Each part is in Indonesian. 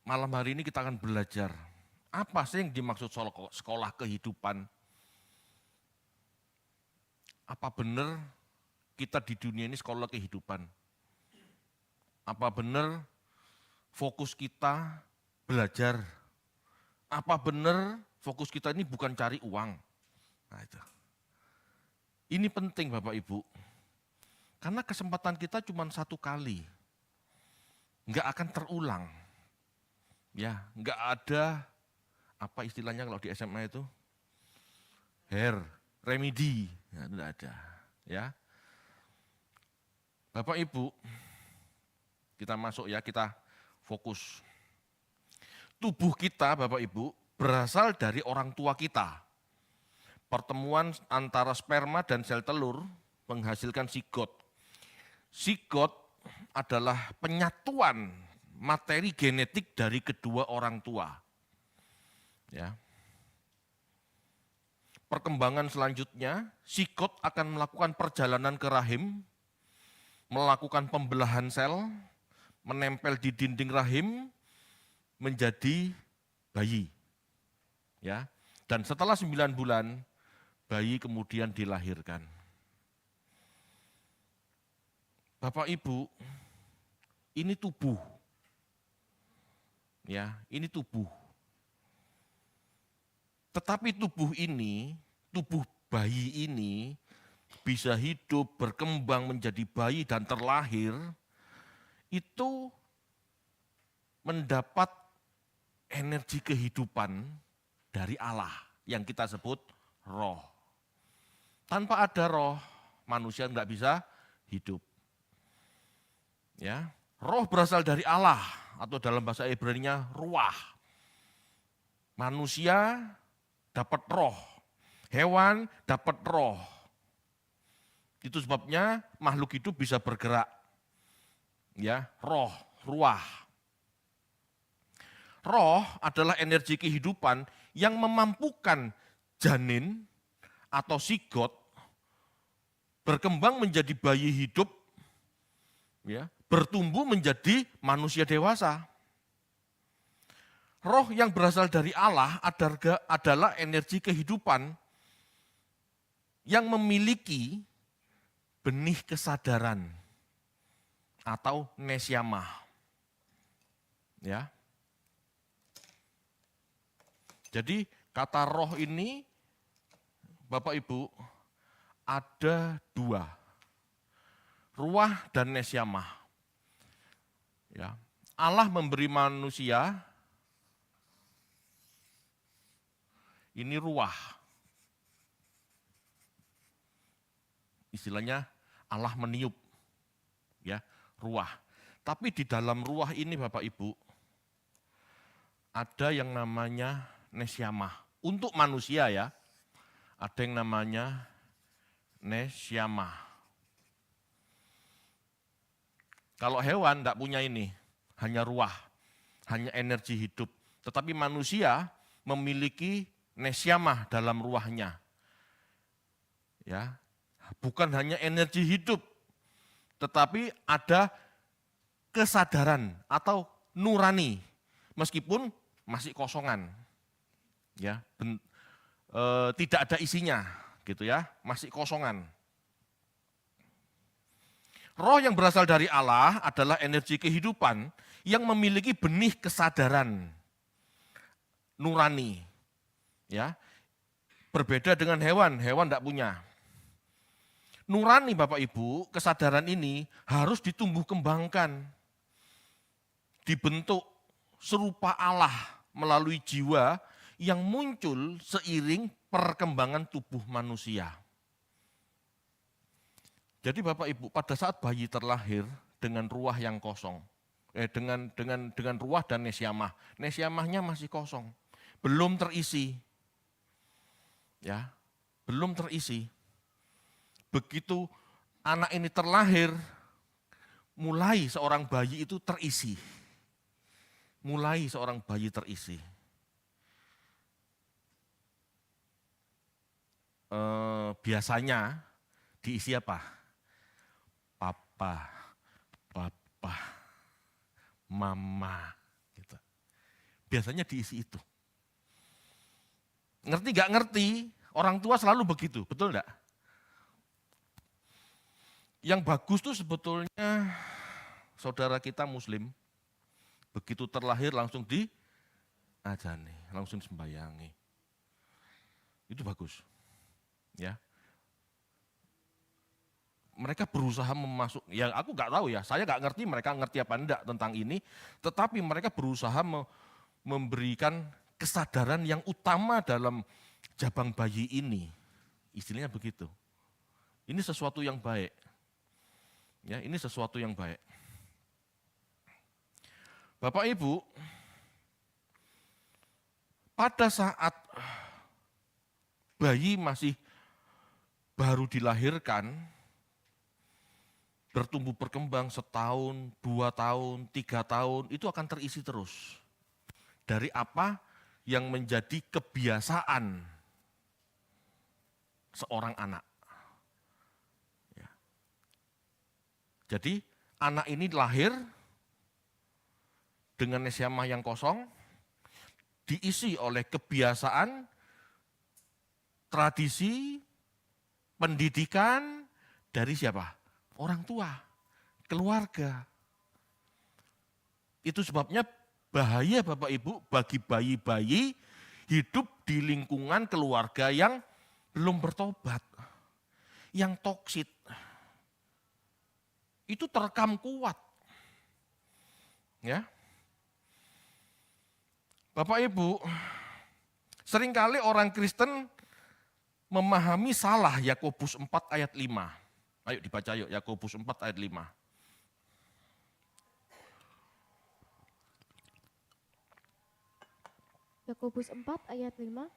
malam hari ini kita akan belajar apa sih yang dimaksud sekolah kehidupan. Apa benar kita di dunia ini sekolah kehidupan? Apa benar fokus kita belajar? Apa benar fokus kita ini bukan cari uang? Nah itu. Ini penting Bapak Ibu. Karena kesempatan kita cuma satu kali. Enggak akan terulang. Ya, enggak ada apa istilahnya kalau di SMA itu? Remedi. Ya, itu enggak ada. Ya. Bapak Ibu, kita masuk ya, kita fokus. Tubuh kita Bapak Ibu berasal dari orang tua kita. Pertemuan antara sperma dan sel telur menghasilkan sigot. Sigot adalah penyatuan materi genetik dari kedua orang tua. Ya. Perkembangan selanjutnya, sigot akan melakukan perjalanan ke rahim, melakukan pembelahan sel, menempel di dinding rahim, menjadi bayi. Ya. Dan setelah 9 bulan, bayi kemudian dilahirkan. Bapak Ibu, ini tubuh. Ya, ini tubuh. Tetapi tubuh ini, tubuh bayi ini bisa hidup, berkembang menjadi bayi dan terlahir, itu mendapat energi kehidupan dari Allah yang kita sebut roh. Tanpa ada roh, manusia enggak bisa hidup. Ya, roh berasal dari Allah atau dalam bahasa Ibrani-nya ruah. Manusia dapat roh, hewan dapat roh. Itu sebabnya makhluk hidup bisa bergerak. Ya, roh, ruah. Roh adalah energi kehidupan yang memampukan janin atau sigot berkembang menjadi bayi hidup, ya, bertumbuh menjadi manusia dewasa. Roh yang berasal dari Allah adalah energi kehidupan yang memiliki benih kesadaran atau nesyamah. Ya. Jadi kata roh ini Bapak Ibu ada 2. Ruah dan nesyamah. Ya. Allah memberi manusia ini ruah. Istilahnya Allah meniup. Ya, ruah. Tapi di dalam ruah ini Bapak Ibu ada yang namanya nesyamah. Untuk manusia ya, ada yang namanya nesyamah. Kalau hewan tidak punya ini, hanya ruah, hanya energi hidup. Tetapi manusia memiliki nesyamah dalam ruahnya. Ya, bukan hanya energi hidup, tetapi ada kesadaran atau nurani, meskipun masih kosongan. Ya, tidak ada isinya, gitu ya, masih kosongan. Roh yang berasal dari Allah adalah energi kehidupan yang memiliki benih kesadaran nurani. Ya, berbeda dengan hewan tidak punya. Nurani Bapak Ibu, kesadaran ini harus ditumbuh kembangkan, dibentuk serupa Allah melalui jiwa yang muncul seiring perkembangan tubuh manusia. Jadi Bapak Ibu, pada saat bayi terlahir dengan ruah yang kosong, dengan ruah dan nesyamah, nesyamahnya masih kosong, belum terisi, ya, belum terisi. Begitu anak ini terlahir, mulai seorang bayi itu terisi, mulai seorang bayi terisi. Biasanya diisi apa? Papa, mama, gitu. Biasanya diisi itu. Ngerti gak ngerti, orang tua selalu begitu, betul enggak? Yang bagus tuh sebetulnya saudara kita muslim, begitu terlahir langsung diajani, langsung sembayangi. Itu bagus. Ya. Mereka berusaha memasuk, ya aku nggak tahu ya, saya nggak ngerti mereka ngerti apa enggak tentang ini, tetapi mereka berusaha memberikan kesadaran yang utama dalam jabang bayi ini. Istilahnya begitu. Ini sesuatu yang baik. Ya, ini sesuatu yang baik. Bapak Ibu, pada saat bayi masih baru dilahirkan, bertumbuh berkembang setahun, 2 tahun, 3 tahun, itu akan terisi terus. Dari apa yang menjadi kebiasaan seorang anak. Jadi anak ini lahir dengan nesiamah yang kosong, diisi oleh kebiasaan, tradisi, pendidikan dari siapa? Orang tua, keluarga. Itu sebabnya bahaya Bapak Ibu bagi bayi-bayi hidup di lingkungan keluarga yang belum bertobat, yang toksit. Itu terekam kuat. Ya. Bapak Ibu, seringkali orang Kristen memahami salah Yakobus 4 ayat 5. Ayo dibaca yuk, Yakobus 4 ayat 5. Yakobus 4 ayat 5.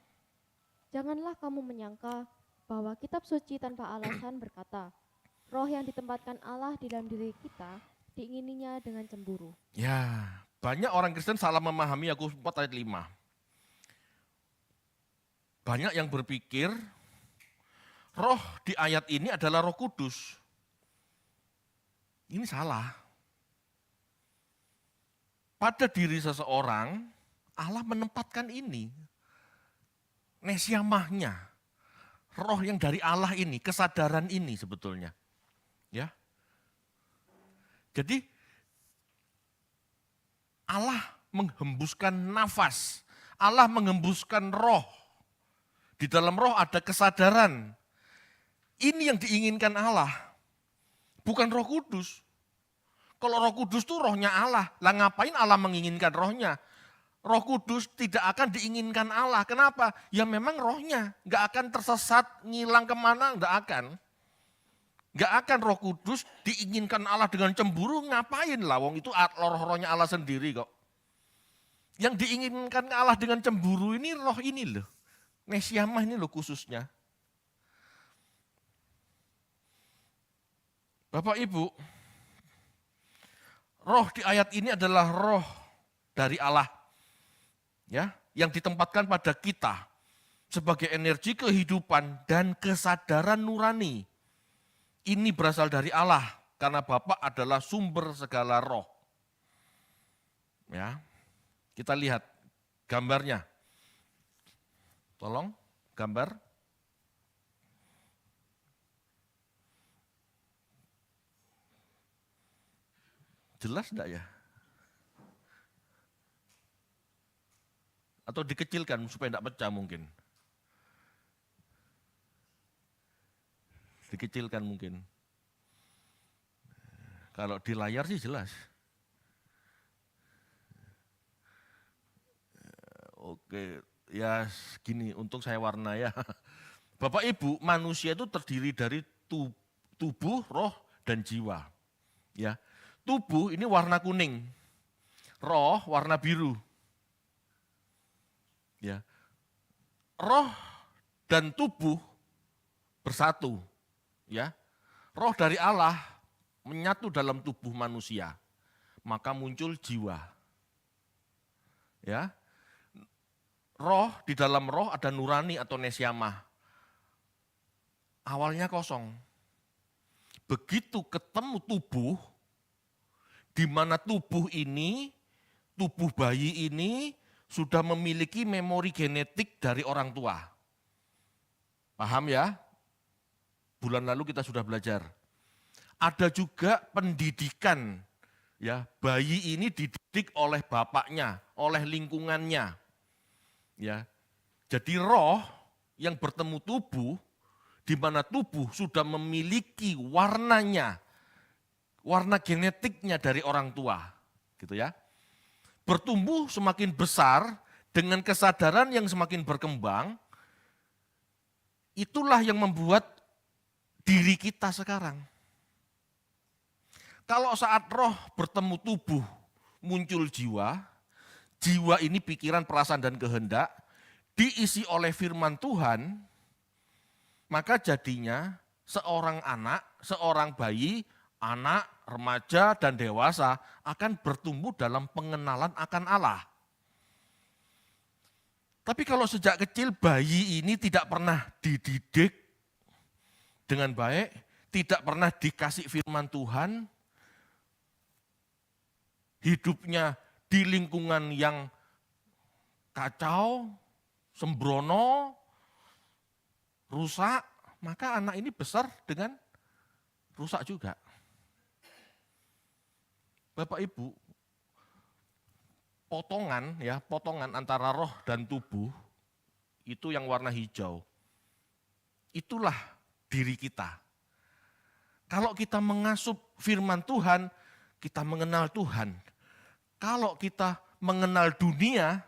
Janganlah kamu menyangka bahwa kitab suci tanpa alasan berkata, roh yang ditempatkan Allah di dalam diri kita diingininya dengan cemburu. Ya, banyak orang Kristen salah memahami Yakobus 4 ayat 5. Banyak yang berpikir roh di ayat ini adalah Roh Kudus. Ini salah. Pada diri seseorang, Allah menempatkan ini. Nesiamahnya, roh yang dari Allah ini, kesadaran ini sebetulnya. Ya. Jadi Allah menghembuskan nafas, Allah menghembuskan roh. Di dalam roh ada kesadaran. Ini yang diinginkan Allah, bukan Roh Kudus. Kalau Roh Kudus itu rohnya Allah, lah ngapain Allah menginginkan rohnya? Roh Kudus tidak akan diinginkan Allah. Kenapa? Ya memang rohnya, nggak akan tersesat, ngilang kemana, nggak akan. Nggak akan Roh Kudus diinginkan Allah dengan cemburu, ngapain lah, wong itu roh-rohnya Allah sendiri kok. Yang diinginkan Allah dengan cemburu ini roh ini loh, nesiamah ini loh khususnya. Bapak Ibu, roh di ayat ini adalah roh dari Allah, ya, yang ditempatkan pada kita sebagai energi kehidupan dan kesadaran nurani. Ini berasal dari Allah, karena Bapa adalah sumber segala roh. Ya, kita lihat gambarnya. Tolong, gambar. Jelas enggak ya? Atau dikecilkan supaya enggak pecah mungkin. Dikecilkan mungkin. Kalau di layar sih jelas. Oke, ya gini, untung saya warna ya. Bapak Ibu, manusia itu terdiri dari tubuh, roh, dan jiwa. Ya, tubuh ini warna kuning, roh warna biru. Ya, roh dan tubuh bersatu. Ya, roh dari Allah menyatu dalam tubuh manusia, maka muncul jiwa. Ya, roh, di dalam roh ada nurani atau nesiamah. Awalnya kosong. Begitu ketemu tubuh, di mana tubuh ini, tubuh bayi ini sudah memiliki memori genetik dari orang tua. Paham ya? Bulan lalu kita sudah belajar. Ada juga pendidikan, ya, bayi ini dididik oleh bapaknya, oleh lingkungannya. Ya. Jadi roh yang bertemu tubuh, di mana tubuh sudah memiliki warnanya, warna genetiknya dari orang tua, gitu ya. Bertumbuh semakin besar dengan kesadaran yang semakin berkembang, itulah yang membuat diri kita sekarang. Kalau saat roh bertemu tubuh muncul jiwa, jiwa ini pikiran, perasaan, dan kehendak, diisi oleh firman Tuhan, maka jadinya seorang anak, seorang bayi, anak, remaja, dan dewasa akan bertumbuh dalam pengenalan akan Allah. Tapi kalau sejak kecil bayi ini tidak pernah dididik dengan baik, tidak pernah dikasih firman Tuhan, hidupnya di lingkungan yang kacau, sembrono, rusak, maka anak ini besar dengan rusak juga. Bapak Ibu, potongan antara roh dan tubuh itu yang warna hijau. Itulah diri kita. Kalau kita mengasup firman Tuhan, kita mengenal Tuhan. Kalau kita mengenal dunia,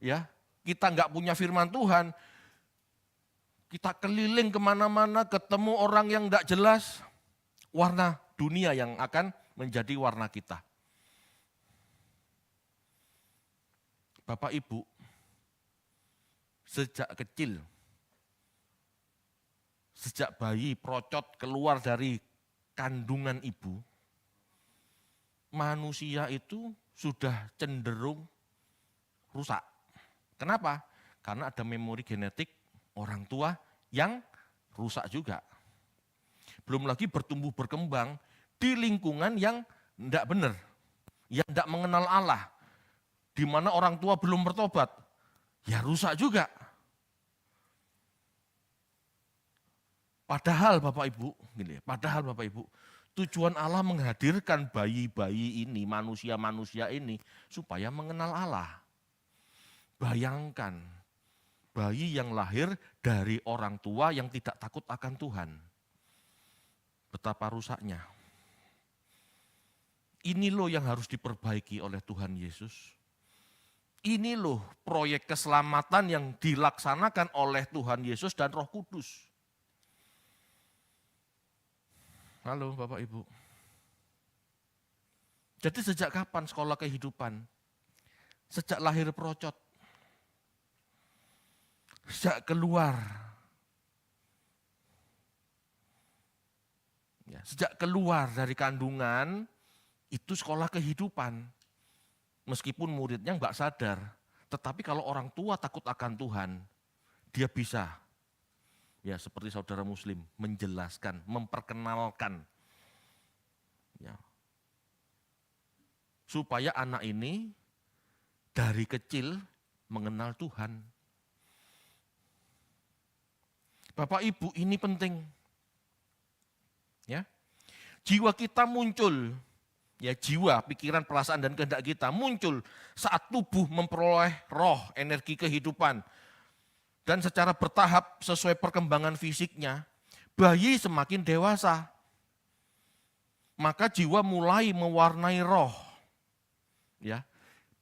ya, kita nggak punya firman Tuhan, kita keliling kemana-mana, ketemu orang yang nggak jelas, warna dunia yang akan menjadi warna kita. Bapak Ibu, sejak kecil, sejak bayi procot keluar dari kandungan ibu, manusia itu sudah cenderung rusak. Kenapa? Karena ada memori genetik orang tua yang rusak juga. Belum lagi bertumbuh berkembang di lingkungan yang tidak benar, yang tidak mengenal Allah, di mana orang tua belum bertobat, ya rusak juga. Padahal Bapak Ibu, tujuan Allah menghadirkan bayi-bayi ini, manusia-manusia ini, supaya mengenal Allah. Bayangkan, bayi yang lahir dari orang tua yang tidak takut akan Tuhan. Betapa rusaknya. Ini loh yang harus diperbaiki oleh Tuhan Yesus. Ini loh proyek keselamatan yang dilaksanakan oleh Tuhan Yesus dan Roh Kudus. Halo Bapak Ibu. Jadi sejak kapan sekolah kehidupan? Sejak lahir procot. Sejak keluar. Ya, sejak keluar dari kandungan, itu sekolah kehidupan. Meskipun muridnya enggak sadar, tetapi kalau orang tua takut akan Tuhan, dia bisa, ya seperti saudara muslim, menjelaskan, memperkenalkan. Ya. Supaya anak ini dari kecil mengenal Tuhan. Bapak Ibu, ini penting. Ya. Jiwa kita muncul, ya jiwa, pikiran, perasaan, dan kehendak kita muncul saat tubuh memperoleh roh, energi kehidupan. Dan secara bertahap sesuai perkembangan fisiknya, bayi semakin dewasa. Maka jiwa mulai mewarnai roh. Ya.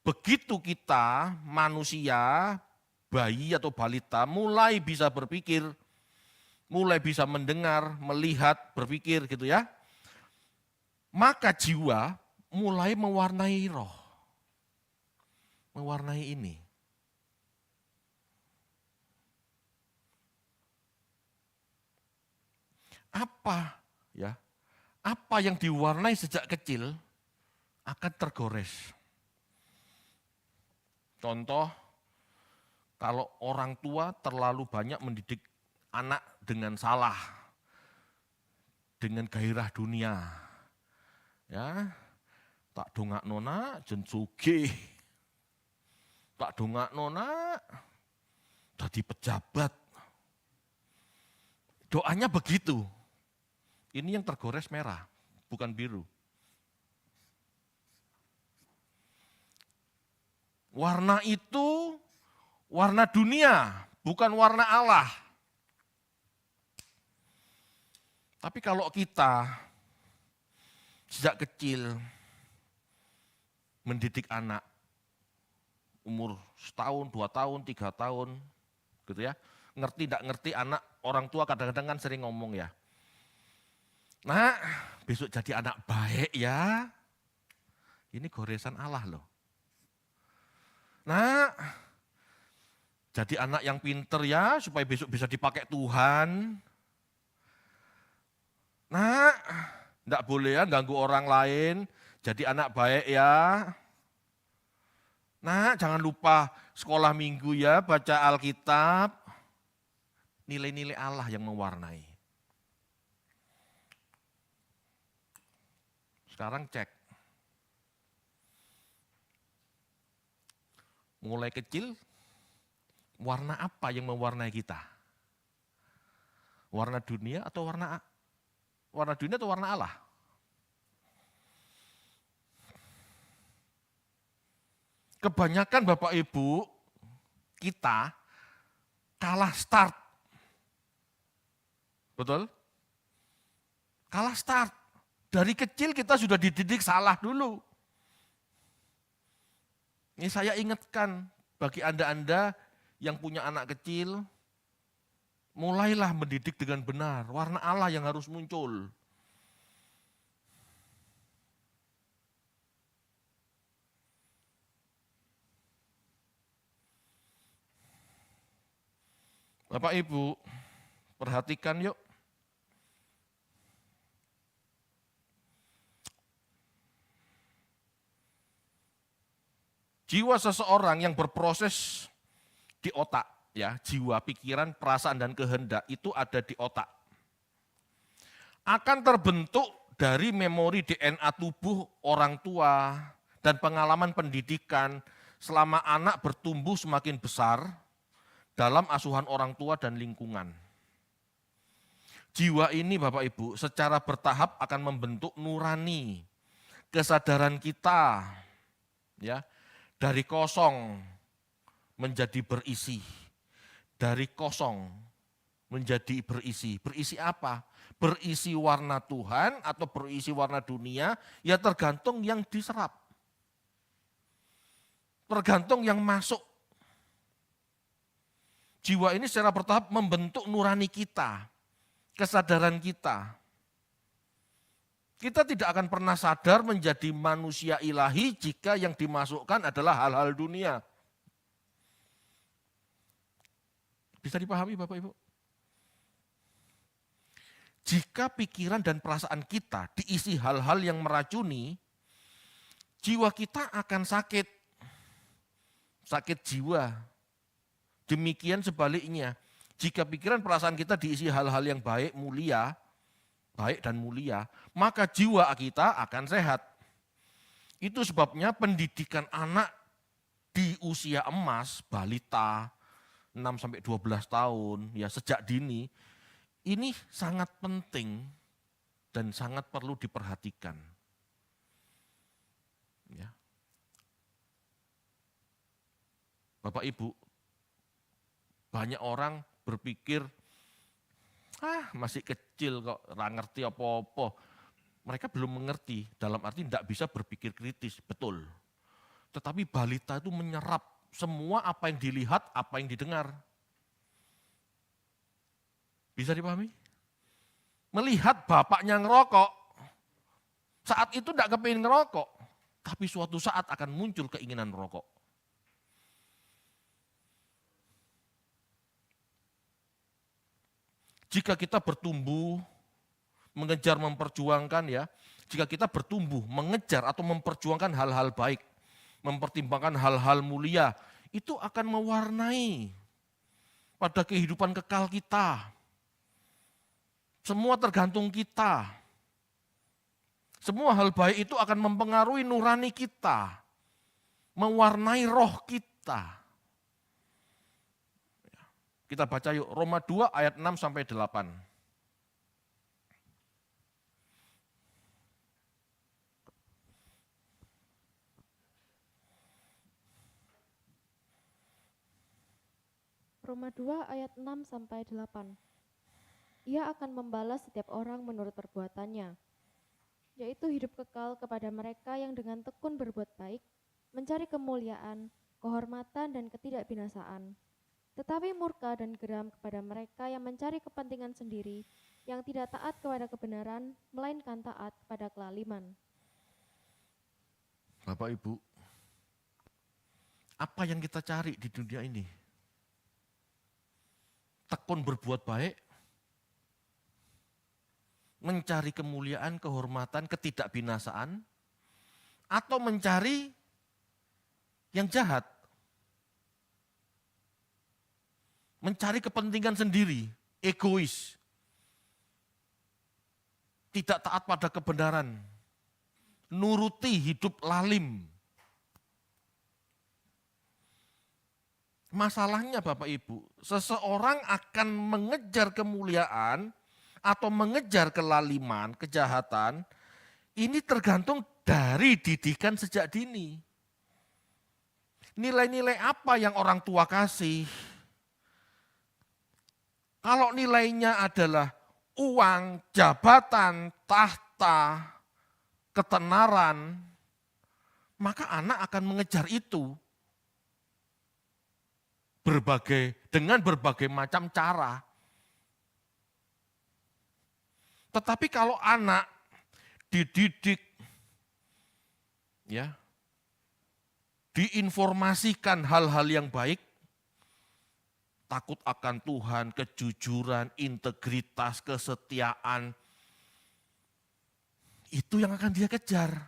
Begitu kita manusia, bayi atau balita mulai bisa berpikir, mulai bisa mendengar, melihat, berpikir gitu ya. Maka jiwa mulai mewarnai roh. Mewarnai ini. Apa ya? Apa yang diwarnai sejak kecil akan tergores. Contoh, kalau orang tua terlalu banyak mendidik anak dengan salah, dengan gairah dunia. Ya, tak dongak nona jen sugih. Tak dongakno nak, jadi pejabat. Doanya begitu. Ini yang tergores merah, bukan biru. Warna itu warna dunia, bukan warna Allah. Tapi kalau kita sejak kecil mendidik anak, umur setahun, 2 tahun, 3 tahun, gitu ya. Ngerti tidak ngerti anak, orang tua kadang-kadang kan sering ngomong ya. Nah, besok jadi anak baik ya. Ini goresan Allah loh. Nah, jadi anak yang pinter ya, supaya besok bisa dipakai Tuhan. Nah, enggak boleh ya ganggu orang lain, jadi anak baik ya. Nah, jangan lupa sekolah minggu ya, baca Alkitab. Nilai-nilai Allah yang mewarnai. Sekarang cek. Mulai kecil, warna apa yang mewarnai kita? Warna dunia atau warna Allah? Kebanyakan Bapak Ibu kita kalah start. Betul? Kalah start. Dari kecil kita sudah dididik salah dulu. Ini saya ingatkan bagi Anda-Anda yang punya anak kecil, mulailah mendidik dengan benar. Warna Allah yang harus muncul. Bapak Ibu, perhatikan yuk. Jiwa seseorang yang berproses di otak, ya, jiwa, pikiran, perasaan, dan kehendak itu ada di otak. Akan terbentuk dari memori DNA tubuh orang tua dan pengalaman pendidikan selama anak bertumbuh semakin besar dalam asuhan orang tua dan lingkungan. Jiwa ini Bapak Ibu secara bertahap akan membentuk nurani, kesadaran kita, ya, dari kosong menjadi berisi, dari kosong menjadi berisi. Berisi apa? Berisi warna Tuhan atau berisi warna dunia, ya tergantung yang diserap. Tergantung yang masuk. Jiwa ini secara bertahap membentuk nurani kita, kesadaran kita. Kita tidak akan pernah sadar menjadi manusia ilahi jika yang dimasukkan adalah hal-hal dunia. Bisa dipahami Bapak Ibu? Jika pikiran dan perasaan kita diisi hal-hal yang meracuni, jiwa kita akan sakit. Sakit jiwa. Demikian sebaliknya, jika pikiran perasaan kita diisi hal-hal yang baik, mulia, baik dan mulia, maka jiwa kita akan sehat. Itu sebabnya pendidikan anak di usia emas, balita, 6-12 tahun, ya sejak dini, ini sangat penting dan sangat perlu diperhatikan. Ya. Bapak Ibu, banyak orang berpikir, masih kecil kok, nggak ngerti apa-apa. Mereka belum mengerti, dalam arti tidak bisa berpikir kritis, betul. Tetapi balita itu menyerap semua apa yang dilihat, apa yang didengar. Bisa dipahami? Melihat bapaknya ngerokok, saat itu tidak kepingin ngerokok, tapi suatu saat akan muncul keinginan merokok. Jika kita bertumbuh, mengejar, memperjuangkan ya, jika kita bertumbuh, mengejar atau memperjuangkan hal-hal baik, mempertimbangkan hal-hal mulia, itu akan mewarnai pada kehidupan kekal kita. Semua tergantung kita. Semua hal baik itu akan mempengaruhi nurani kita, mewarnai roh kita. kita. Kita baca yuk, Roma 2 ayat 6 sampai 8. Roma 2 ayat 6 sampai 8. Ia akan membalas setiap orang menurut perbuatannya, yaitu hidup kekal kepada mereka yang dengan tekun berbuat baik, mencari kemuliaan, kehormatan dan ketidakbinasaan. Tetapi murka dan geram kepada mereka yang mencari kepentingan sendiri, yang tidak taat kepada kebenaran, melainkan taat kepada kelaliman. Bapak Ibu, apa yang kita cari di dunia ini? Tekun berbuat baik, mencari kemuliaan, kehormatan, ketidakbinasaan, atau mencari yang jahat? Mencari kepentingan sendiri, egois, tidak taat pada kebenaran, nuruti hidup lalim. Masalahnya Bapak Ibu, seseorang akan mengejar kemuliaan atau mengejar kelaliman, kejahatan, ini tergantung dari didikan sejak dini. Nilai-nilai apa yang orang tua kasih? Kalau nilainya adalah uang, jabatan, tahta, ketenaran, maka anak akan mengejar itu dengan berbagai macam cara. Tetapi kalau anak dididik, ya, diinformasikan hal-hal yang baik, takut akan Tuhan, kejujuran, integritas, kesetiaan, itu yang akan dia kejar.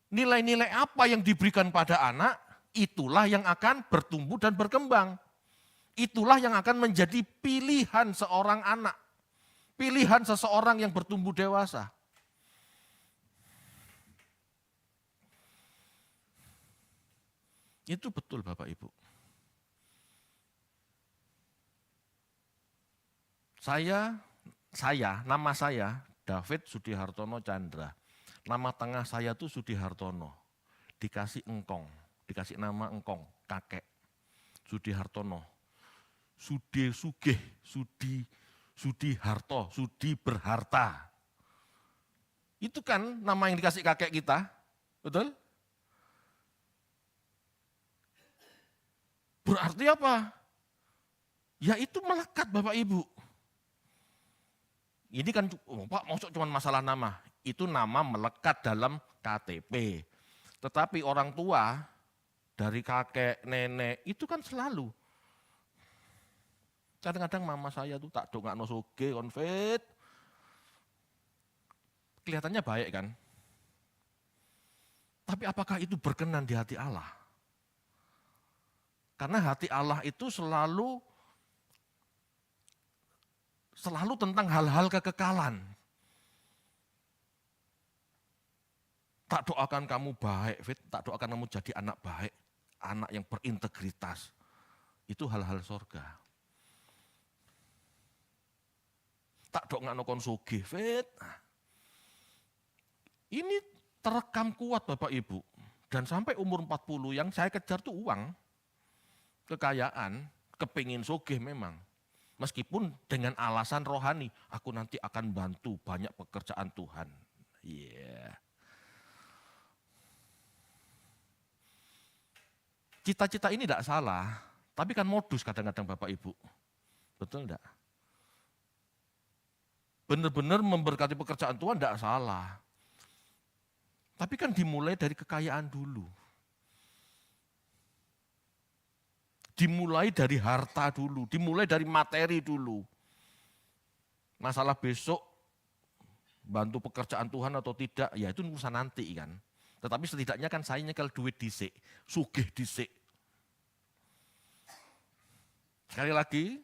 Nilai-nilai apa yang diberikan pada anak, itulah yang akan bertumbuh dan berkembang. Itulah yang akan menjadi pilihan seorang anak, pilihan seseorang yang bertumbuh dewasa. Itu betul Bapak Ibu. Nama saya David Sudihartono Chandra. Nama tengah saya tuh Sudihartono. Dikasih engkong, dikasih nama engkong, kakek. Sudihartono. Sudi sugih, Sudi harto, Sudi berharta. Itu kan nama yang dikasih kakek kita, betul? Berarti apa? Ya itu melekat Bapak Ibu. Ini kan, Pak, maksud cuma masalah nama. Itu nama melekat dalam KTP. Tetapi orang tua, dari kakek, nenek, itu kan selalu. Kadang-kadang mama saya tuh tak dongakno soge konfet. Kelihatannya baik kan? Tapi apakah itu berkenan di hati Allah? Karena hati Allah itu selalu tentang hal-hal kekekalan. Tak doakan kamu baik, Fit. Tak doakan kamu jadi anak baik, anak yang berintegritas. Itu hal-hal sorga. Tak doakan kon sugih, Fit. Ini terekam kuat Bapak Ibu. Dan sampai umur 40 yang saya kejar tuh uang, kekayaan, kepingin sugih memang. Meskipun dengan alasan rohani, aku nanti akan bantu banyak pekerjaan Tuhan. Cita-cita ini tidak salah, tapi kan modus kadang-kadang Bapak Ibu. Betul enggak? Benar-benar memberkati pekerjaan Tuhan tidak salah. Tapi kan dimulai dari kekayaan dulu. Dimulai dari harta dulu, dimulai dari materi dulu. Masalah besok bantu pekerjaan Tuhan atau tidak, ya itu urusan nanti kan. Tetapi setidaknya kan saya nyekel duit dhisik, sugih dhisik. Sekali lagi,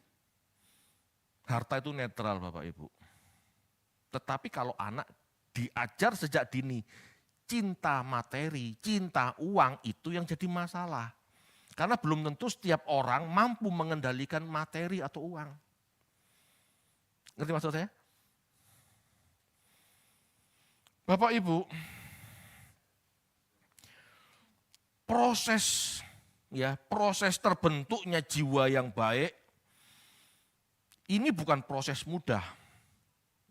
harta itu netral Bapak Ibu. Tetapi kalau anak diajar sejak dini, cinta materi, cinta uang itu yang jadi masalah. Karena belum tentu setiap orang mampu mengendalikan materi atau uang. Ngerti maksud saya? Bapak Ibu, proses terbentuknya jiwa yang baik ini bukan proses mudah.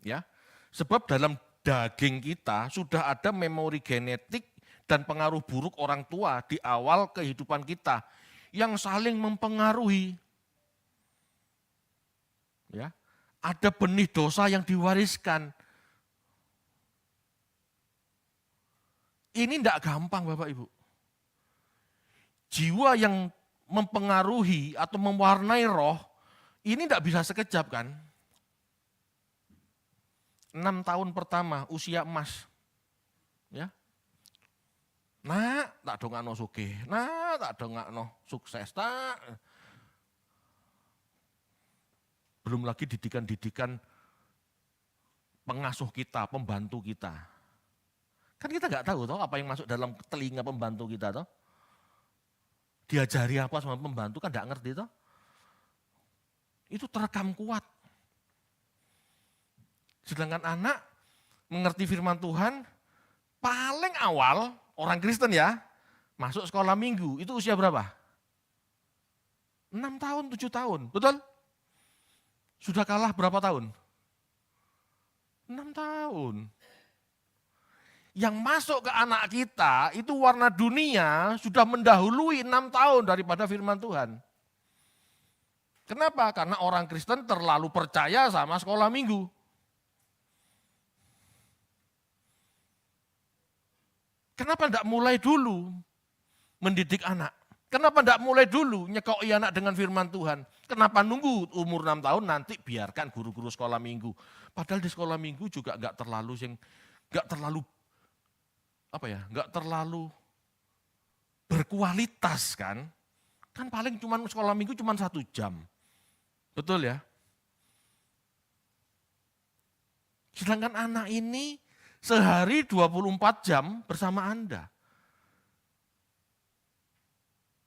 Ya. Sebab dalam daging kita sudah ada memori genetik dan pengaruh buruk orang tua di awal kehidupan kita yang saling mempengaruhi. Ya. Ada benih dosa yang diwariskan. Ini tidak gampang Bapak Ibu. Jiwa yang mempengaruhi atau mewarnai roh, ini tidak bisa sekejap kan. 6 tahun pertama usia emas. Ya. Tak dongakno sugih, tak dongakno sukses, belum lagi didikan-didikan pengasuh kita, pembantu kita. Kan kita nggak tahu toh apa yang masuk dalam telinga pembantu kita toh. Diajari apa sama pembantu kan nggak ngerti toh. Itu terekam kuat. Sedangkan anak mengerti firman Tuhan, paling awal orang Kristen ya, masuk sekolah minggu, itu usia berapa? 6 tahun, 7 tahun, betul? Sudah kalah berapa tahun? 6 tahun. Yang masuk ke anak kita, itu warna dunia sudah mendahului 6 tahun daripada firman Tuhan. Kenapa? Karena orang Kristen terlalu percaya sama sekolah minggu. Kenapa tidak mulai dulu mendidik anak? Kenapa tidak mulai dulu nyekoi anak dengan firman Tuhan? Kenapa nunggu umur 6 tahun nanti biarkan guru-guru sekolah minggu? Padahal di sekolah minggu juga nggak terlalu berkualitas kan? Kan paling sekolah minggu cuma 1 jam. Betul ya? Sedangkan anak ini sehari 24 jam bersama Anda.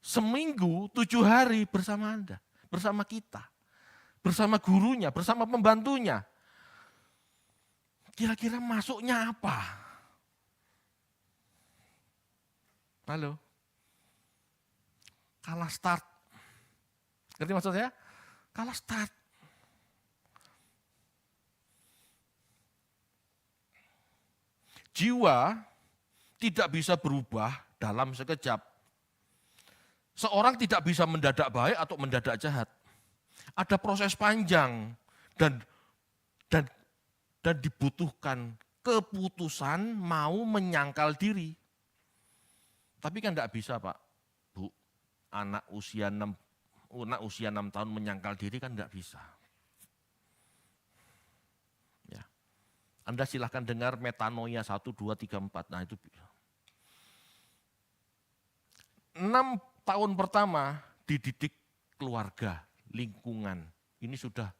Seminggu 7 hari bersama Anda, bersama kita, bersama gurunya, bersama pembantunya. Kira-kira masuknya apa? Halo? Kalah start. Ngerti maksud saya? Kalah start. Jiwa tidak bisa berubah dalam sekejap. Seorang tidak bisa mendadak baik atau mendadak jahat. Ada proses panjang dan dibutuhkan keputusan mau menyangkal diri. Tapi kan tidak bisa Pak, Bu, anak usia 6 tahun menyangkal diri kan tidak bisa. Ya. Anda silahkan dengar metanoia 1, 2, 3, 4. Nah itu 6 tahun pertama dididik keluarga, lingkungan. Ini sudah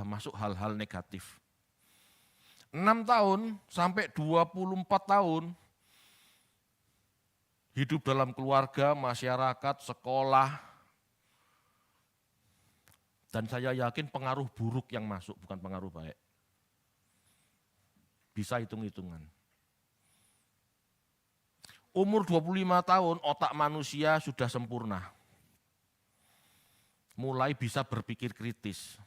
masuk hal-hal negatif. 6 tahun sampai 24 tahun hidup dalam keluarga, masyarakat, sekolah. Dan saya yakin pengaruh buruk yang masuk, bukan pengaruh baik. Bisa hitung-hitungan. Umur 25 tahun otak manusia sudah sempurna. Mulai bisa berpikir kritis.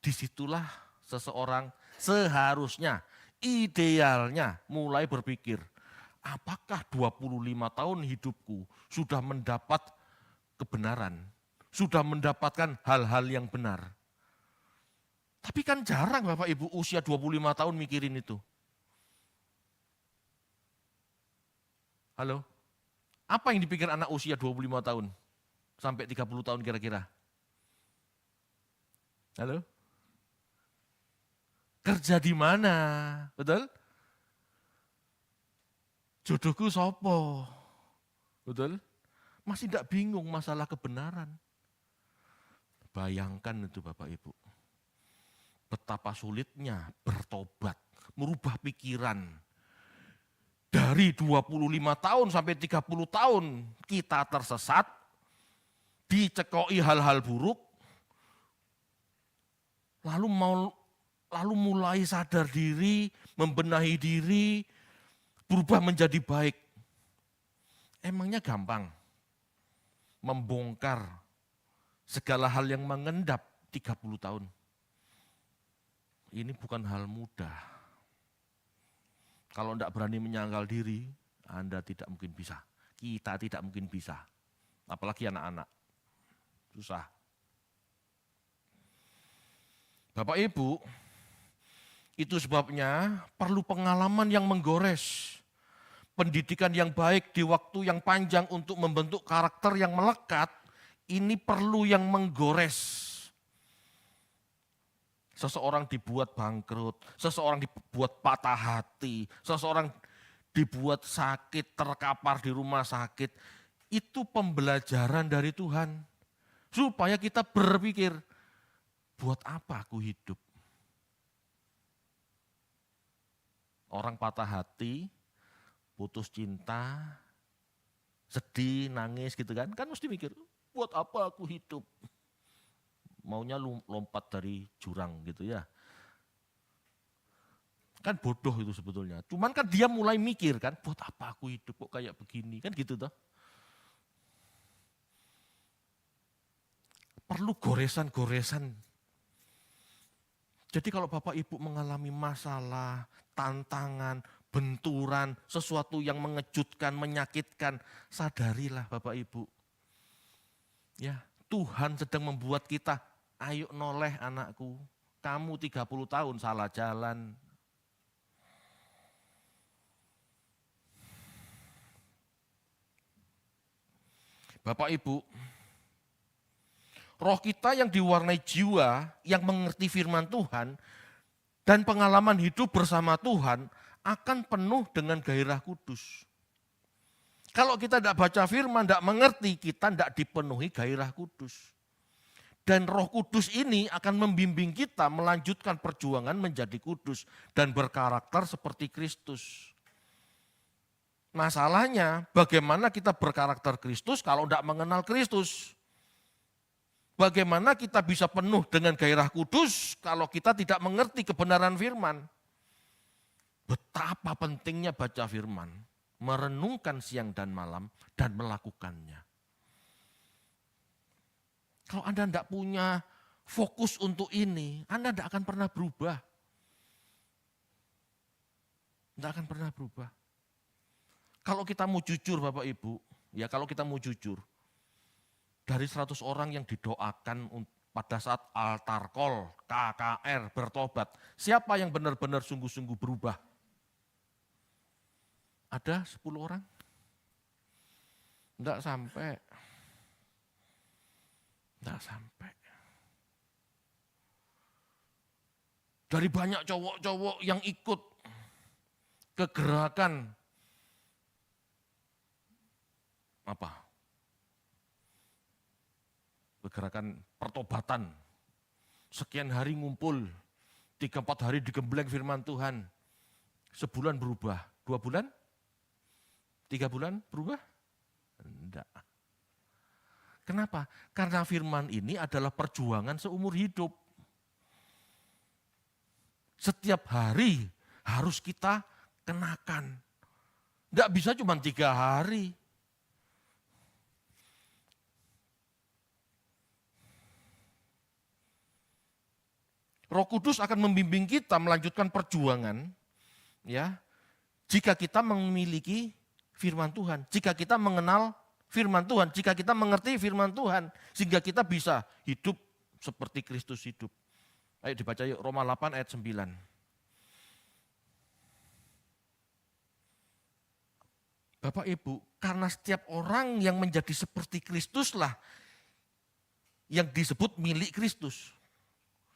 Disitulah seseorang seharusnya, idealnya mulai berpikir, apakah 25 tahun hidupku sudah mendapat kebenaran, sudah mendapatkan hal-hal yang benar. Tapi kan jarang Bapak Ibu usia 25 tahun mikirin itu. Halo? Apa yang dipikir anak usia 25 tahun? Sampai 30 tahun kira-kira? Halo? Kerja di mana? Betul? Jodohku sopo? Betul? Masih tidak bingung masalah kebenaran. Bayangkan itu Bapak Ibu. Betapa sulitnya bertobat, merubah pikiran. Dari 25 tahun sampai 30 tahun kita tersesat, dicekoi hal-hal buruk, lalu mulai sadar diri, membenahi diri, berubah menjadi baik. Emangnya gampang membongkar segala hal yang mengendap 30 tahun. Ini bukan hal mudah. Kalau tidak berani menyangkal diri, Anda tidak mungkin bisa. Kita tidak mungkin bisa. Apalagi anak-anak. Susah. Bapak Ibu, itu sebabnya perlu pengalaman yang menggores. Pendidikan yang baik di waktu yang panjang untuk membentuk karakter yang melekat, ini perlu yang menggores. Seseorang dibuat bangkrut, seseorang dibuat patah hati, seseorang dibuat sakit, terkapar di rumah sakit. Itu pembelajaran dari Tuhan. Supaya kita berpikir, buat apa aku hidup? Orang patah hati, putus cinta, sedih, nangis gitu kan. Kan mesti mikir, buat apa aku hidup? Maunya lompat dari jurang gitu ya. Kan bodoh itu sebetulnya. Cuman kan dia mulai mikir kan, buat apa aku hidup kok kayak begini. Kan gitu toh. Perlu goresan-goresan. Jadi kalau Bapak Ibu mengalami masalah, tantangan, benturan, sesuatu yang mengejutkan, menyakitkan, sadarilah Bapak Ibu. Ya, Tuhan sedang membuat kita, ayo noleh anakku, kamu 30 tahun salah jalan. Bapak Ibu, roh kita yang diwarnai jiwa, yang mengerti firman Tuhan, dan pengalaman hidup bersama Tuhan akan penuh dengan gairah kudus. Kalau kita tidak baca firman, tidak mengerti, kita tidak dipenuhi gairah kudus. Dan Roh Kudus ini akan membimbing kita melanjutkan perjuangan menjadi kudus dan berkarakter seperti Kristus. Masalahnya bagaimana kita berkarakter Kristus kalau tidak mengenal Kristus? Bagaimana kita bisa penuh dengan gairah kudus kalau kita tidak mengerti kebenaran firman? Betapa pentingnya baca firman, merenungkan siang dan malam dan melakukannya. Kalau Anda tidak punya fokus untuk ini, Anda tidak akan pernah berubah. Tidak akan pernah berubah. Kalau kita mau jujur Bapak Ibu, ya kalau kita mau jujur, dari 100 orang yang didoakan pada saat altar call, KKR, bertobat, siapa yang benar-benar sungguh-sungguh berubah? Ada 10 orang? Tidak sampai. Tidak sampai. Dari banyak cowok-cowok yang ikut ke gerakan apa? Gerakan pertobatan. Sekian hari ngumpul, 3-4 hari digembleng firman Tuhan. Sebulan berubah, 2 bulan? 3 bulan berubah? Enggak. Kenapa? Karena firman ini adalah perjuangan seumur hidup. Setiap hari harus kita kenakan. Enggak bisa cuma 3 hari. Roh Kudus akan membimbing kita melanjutkan perjuangan, ya, jika kita memiliki firman Tuhan, jika kita mengenal firman Tuhan, jika kita mengerti firman Tuhan, sehingga kita bisa hidup seperti Kristus hidup. Ayo dibaca yuk, Roma 8 ayat 9. Bapak Ibu, karena setiap orang yang menjadi seperti Kristuslah yang disebut milik Kristus.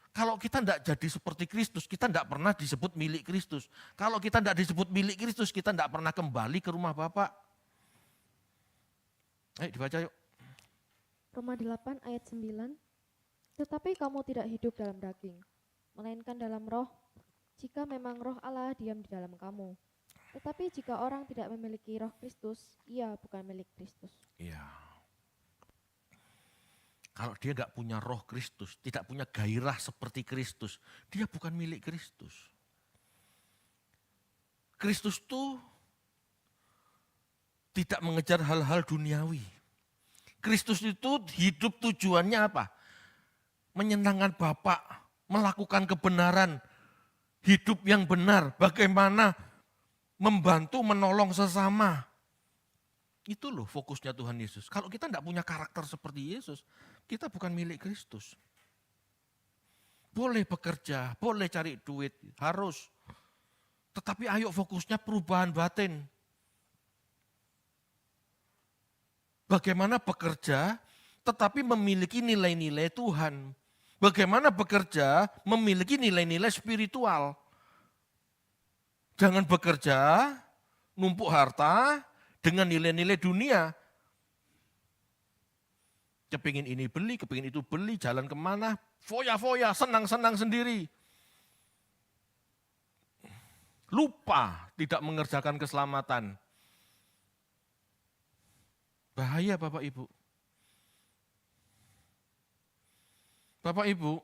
Kalau kita tidak jadi seperti Kristus, kita tidak pernah disebut milik Kristus. Kalau kita tidak disebut milik Kristus, kita tidak pernah kembali ke rumah Bapak. Ayo dibaca yuk. Roma 8 ayat 9. Tetapi kamu tidak hidup dalam daging, melainkan dalam roh, jika memang roh Allah diam di dalam kamu. Tetapi jika orang tidak memiliki roh Kristus, ia bukan milik Kristus. Iya. Kalau dia nggak punya roh Kristus, tidak punya gairah seperti Kristus, dia bukan milik Kristus. Kristus itu tidak mengejar hal-hal duniawi. Kristus itu hidup tujuannya apa? Menyenangkan Bapa, melakukan kebenaran, hidup yang benar, bagaimana membantu menolong sesama. Itu loh fokusnya Tuhan Yesus. Kalau kita tidak punya karakter seperti Yesus, kita bukan milik Kristus. Boleh bekerja, boleh cari duit, harus. Tetapi ayo fokusnya perubahan batin. Bagaimana bekerja tetapi memiliki nilai-nilai Tuhan. Bagaimana bekerja memiliki nilai-nilai spiritual. Jangan bekerja, numpuk harta dengan nilai-nilai dunia. Kepingin ini beli, kepingin itu beli, jalan kemana, foya-foya, senang-senang sendiri. Lupa tidak mengerjakan keselamatan. Bahaya Bapak Ibu. Bapak Ibu,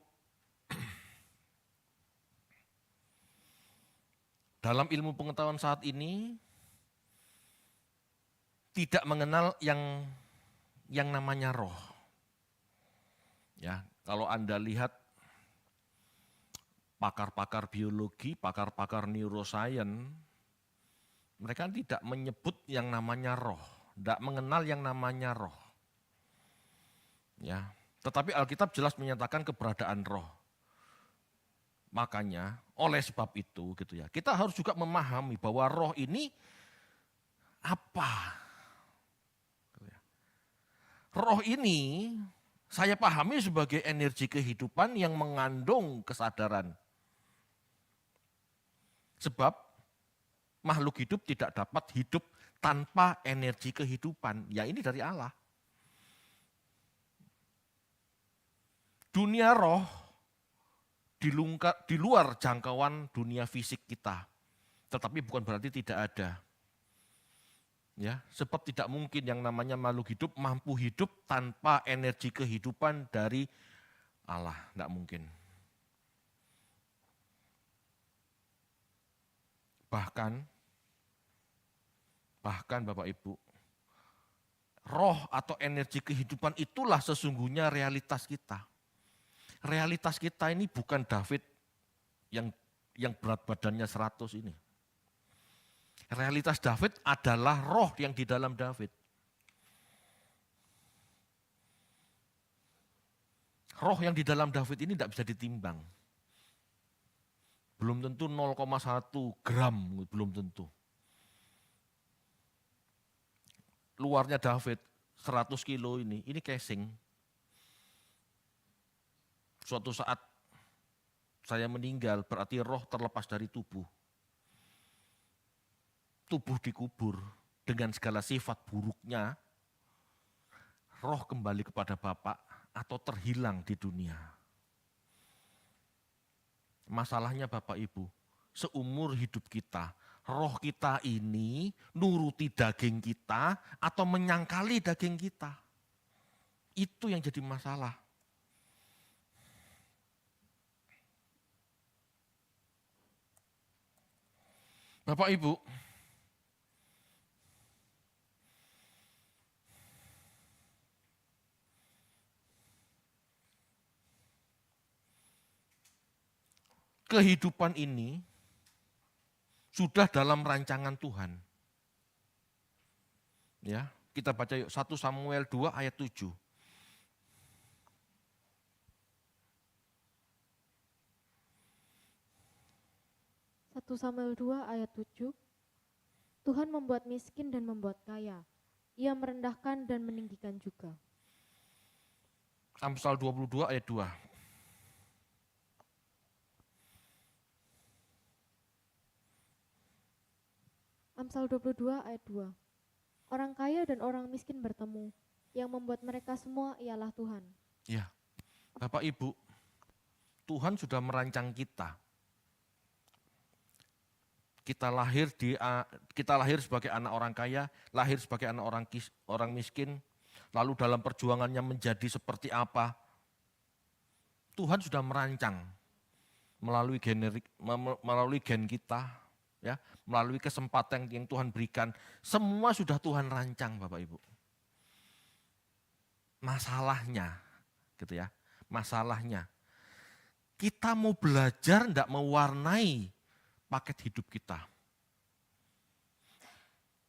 dalam ilmu pengetahuan saat ini tidak mengenal yang namanya roh. Ya, kalau Anda lihat pakar-pakar biologi, pakar-pakar neuroscience, mereka tidak menyebut yang namanya roh, tidak mengenal yang namanya roh. Ya, tetapi Alkitab jelas menyatakan keberadaan roh. Makanya oleh sebab itu gitu ya, kita harus juga memahami bahwa roh ini apa. Roh ini saya pahami sebagai energi kehidupan yang mengandung kesadaran. Sebab makhluk hidup tidak dapat hidup tanpa energi kehidupan. Ya ini dari Allah. Dunia roh di luar jangkauan dunia fisik kita. Tetapi bukan berarti tidak ada. Ya, sebab tidak mungkin yang namanya makhluk hidup mampu hidup tanpa energi kehidupan dari Allah, tidak mungkin. Bahkan Bapak Ibu, roh atau energi kehidupan itulah sesungguhnya realitas kita. Realitas kita ini bukan David yang berat badannya 100 ini. Realitas David adalah roh yang di dalam David. Roh yang di dalam David ini tidak bisa ditimbang. Belum tentu 0,1 gram, belum tentu. Luarnya David 100 kilo ini casing. Suatu saat saya meninggal berarti roh terlepas dari tubuh. Tubuh dikubur dengan segala sifat buruknya, roh kembali kepada Bapa atau terhilang di dunia. Masalahnya Bapak Ibu, seumur hidup kita, roh kita ini nuruti daging kita atau menyangkali daging kita. Itu yang jadi masalah. Bapak Ibu, kehidupan ini sudah dalam rancangan Tuhan. Ya, kita baca yuk 1 Samuel 2 ayat 7. Samuel 2 ayat 7. Tuhan membuat miskin dan membuat kaya. Ia merendahkan dan meninggikan juga. Amsal 22 ayat 2. Amsal 22 ayat 2. Orang kaya dan orang miskin bertemu. Yang membuat mereka semua ialah Tuhan. Ya, Bapak Ibu, Tuhan sudah merancang kita. Kita lahir sebagai anak orang kaya, lahir sebagai anak orang miskin, lalu dalam perjuangannya menjadi seperti apa, Tuhan sudah merancang melalui gen kita, ya, melalui kesempatan yang Tuhan berikan, semua sudah Tuhan rancang, Bapak Ibu. Masalahnya, gitu ya, masalahnya kita mau belajar enggak mewarnai paket hidup kita.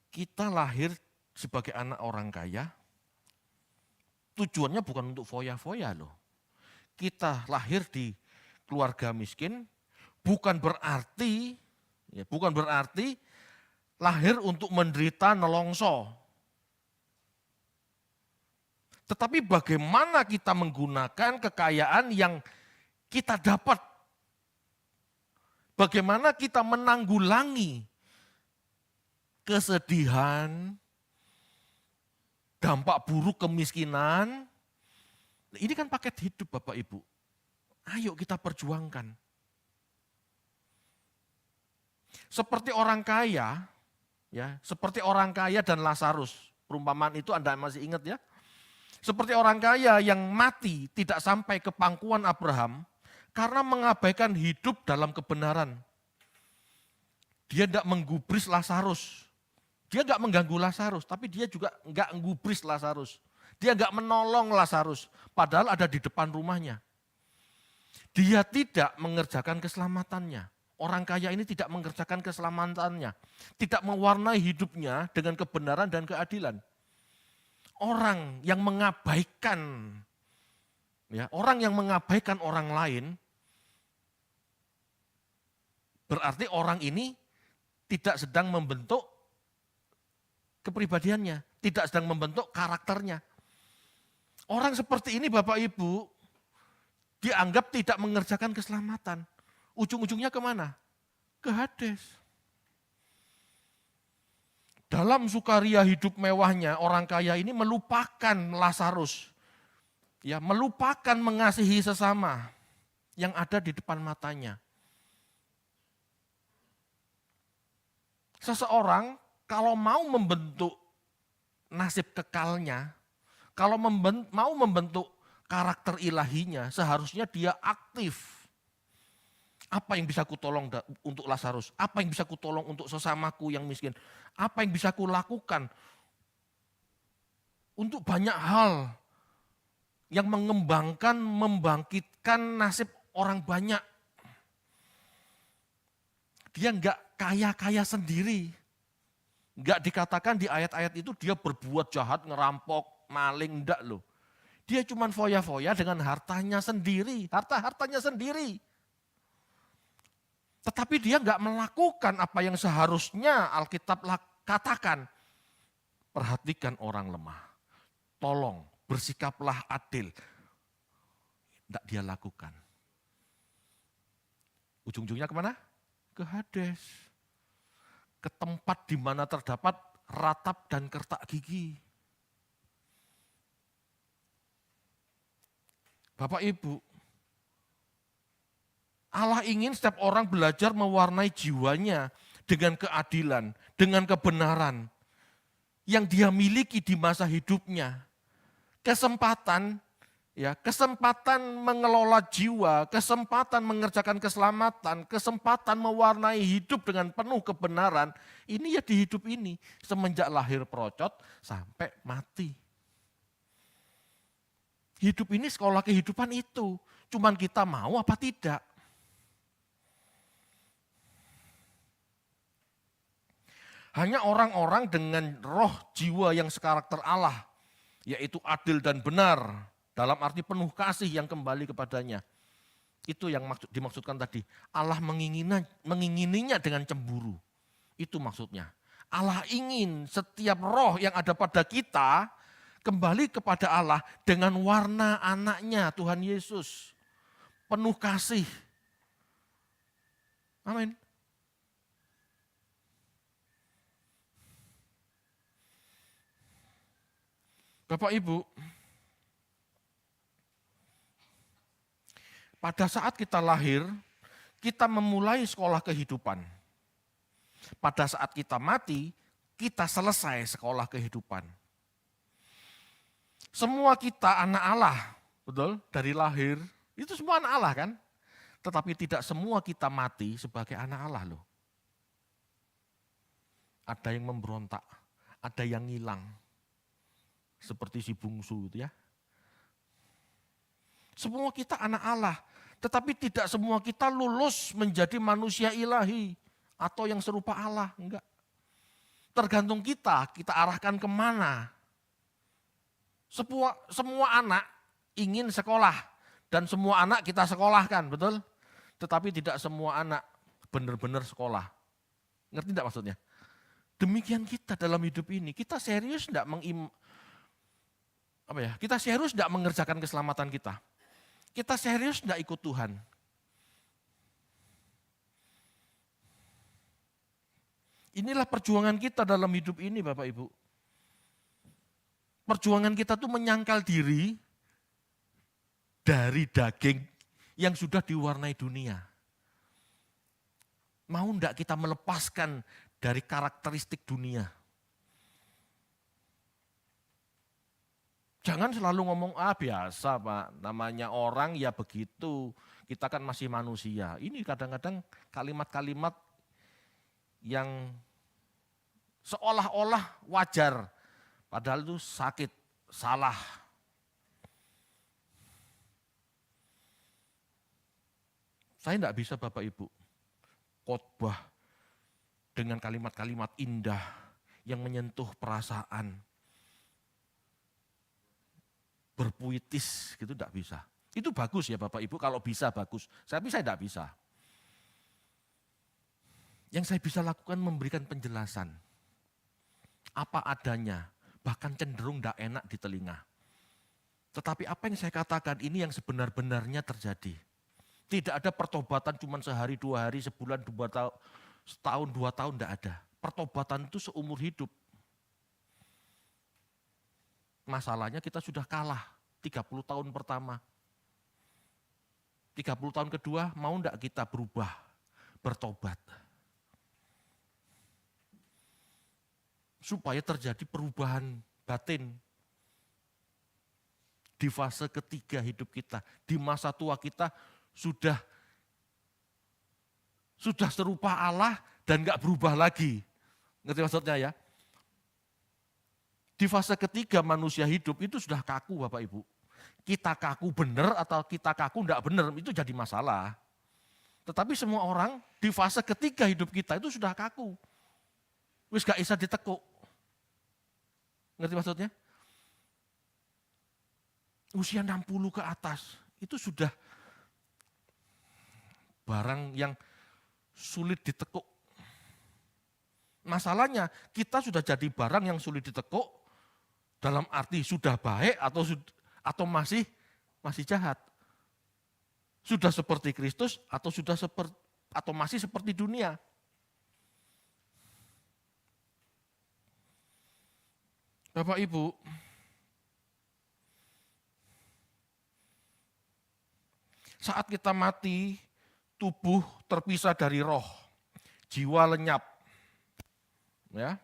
Kita lahir sebagai anak orang kaya, tujuannya bukan untuk foya-foya loh. Kita lahir di keluarga miskin, bukan berarti lahir untuk menderita nelongso. Tetapi bagaimana kita menggunakan kekayaan yang kita dapat. Bagaimana kita menanggulangi kesedihan, dampak buruk kemiskinan. Ini kan paket hidup Bapak Ibu. Ayo kita perjuangkan. Seperti orang kaya, ya, seperti orang kaya dan Lazarus. Perumpamaan itu Anda masih ingat ya? Seperti orang kaya yang mati tidak sampai ke pangkuan Abraham, karena mengabaikan hidup dalam kebenaran. Dia tidak menggubris Lazarus. Dia tidak mengganggu Lazarus, tapi dia juga enggak menggubris Lazarus. Dia enggak menolong Lazarus, padahal ada di depan rumahnya. Dia tidak mengerjakan keselamatannya. Orang kaya ini tidak mengerjakan keselamatannya. Tidak mewarnai hidupnya dengan kebenaran dan keadilan. Orang yang mengabaikan, ya, orang yang mengabaikan orang lain, berarti orang ini tidak sedang membentuk kepribadiannya, tidak sedang membentuk karakternya. Orang seperti ini Bapak Ibu dianggap tidak mengerjakan keselamatan. Ujung-ujungnya kemana? Ke Hades. Dalam sukaria hidup mewahnya, orang kaya ini melupakan Lazarus. Ya, melupakan mengasihi sesama yang ada di depan matanya. Seseorang kalau mau membentuk nasib kekalnya, kalau mau membentuk karakter ilahinya, seharusnya dia aktif. Apa yang bisa kutolong untuk Lazarus? Apa yang bisa kutolong untuk sesamaku yang miskin? Apa yang bisa kulakukan untuk banyak hal yang mengembangkan, membangkitkan nasib orang banyak. Dia enggak kaya-kaya sendiri. Enggak dikatakan di ayat-ayat itu dia berbuat jahat, ngerampok, maling, enggak loh. Dia cuma foya-foya dengan hartanya sendiri, harta-hartanya sendiri. Tetapi dia enggak melakukan apa yang seharusnya Alkitab katakan. Perhatikan orang lemah, tolong bersikaplah adil. Enggak dia lakukan. Ujung-ujungnya kemana? Ke Hades. Ke tempat di mana terdapat ratap dan kertak gigi. Bapak Ibu, Allah ingin setiap orang belajar mewarnai jiwanya dengan keadilan, dengan kebenaran yang dia miliki di masa hidupnya. Kesempatan mengelola jiwa, kesempatan mengerjakan keselamatan, kesempatan mewarnai hidup dengan penuh kebenaran, ini ya di hidup ini, semenjak lahir procot sampai mati. Hidup ini sekolah kehidupan itu, cuman kita mau apa tidak. Hanya orang-orang dengan roh jiwa yang sekarakter Allah, yaitu adil dan benar, dalam arti penuh kasih yang kembali kepadanya. Itu yang dimaksudkan tadi. Allah mengingininya dengan cemburu. Itu maksudnya. Allah ingin setiap roh yang ada pada kita kembali kepada Allah dengan warna anaknya Tuhan Yesus. Penuh kasih. Amin. Bapak Ibu, pada saat kita lahir, kita memulai sekolah kehidupan. Pada saat kita mati, kita selesai sekolah kehidupan. Semua kita anak Allah, betul? Dari lahir, itu semua anak Allah kan? Tetapi tidak semua kita mati sebagai anak Allah loh. Ada yang memberontak, ada yang ngilang. Seperti si bungsu itu ya. Semua kita anak Allah, tetapi tidak semua kita lulus menjadi manusia ilahi atau yang serupa Allah, enggak. Tergantung kita arahkan kemana. Semua anak ingin sekolah dan semua anak kita sekolahkan, betul? Tetapi tidak semua anak benar-benar sekolah. Ngerti tidak maksudnya? Demikian kita dalam hidup ini, kita serius tidak kita serius tidak mengerjakan keselamatan kita. Kita serius tidak ikut Tuhan. Inilah perjuangan kita dalam hidup ini Bapak Ibu. Perjuangan kita tuh menyangkal diri dari daging yang sudah diwarnai dunia. Mau enggak kita melepaskan dari karakteristik dunia? Jangan selalu ngomong, biasa Pak, namanya orang ya begitu, kita kan masih manusia. Ini kadang-kadang kalimat-kalimat yang seolah-olah wajar, padahal itu sakit, salah. Saya tidak bisa Bapak Ibu khotbah dengan kalimat-kalimat indah yang menyentuh perasaan, berpuitis gitu tidak bisa. Itu bagus ya Bapak Ibu, kalau bisa bagus. Tapi saya tidak bisa. Yang saya bisa lakukan memberikan penjelasan. Apa adanya, bahkan cenderung tidak enak di telinga. Tetapi apa yang saya katakan ini yang sebenar-benarnya terjadi. Tidak ada pertobatan cuma sehari, 2 hari, sebulan, 2 tahun, setahun, 2 tahun, tidak ada. Pertobatan itu seumur hidup. Masalahnya kita sudah kalah 30 tahun pertama. 30 tahun kedua mau enggak kita berubah, bertobat. Supaya terjadi perubahan batin. Di fase ketiga hidup kita, di masa tua kita sudah serupa Allah dan enggak berubah lagi. Ngerti maksudnya ya? Di fase ketiga manusia hidup itu sudah kaku Bapak Ibu. Kita kaku benar atau kita kaku enggak benar itu jadi masalah. Tetapi semua orang di fase ketiga hidup kita itu sudah kaku. Wis gak bisa ditekuk. Ngerti maksudnya? Usia 60 ke atas itu sudah barang yang sulit ditekuk. Masalahnya kita sudah jadi barang yang sulit ditekuk dalam arti sudah baik atau masih jahat. Sudah seperti Kristus atau masih seperti dunia. Bapak Ibu, saat kita mati, tubuh terpisah dari roh, jiwa lenyap. Ya.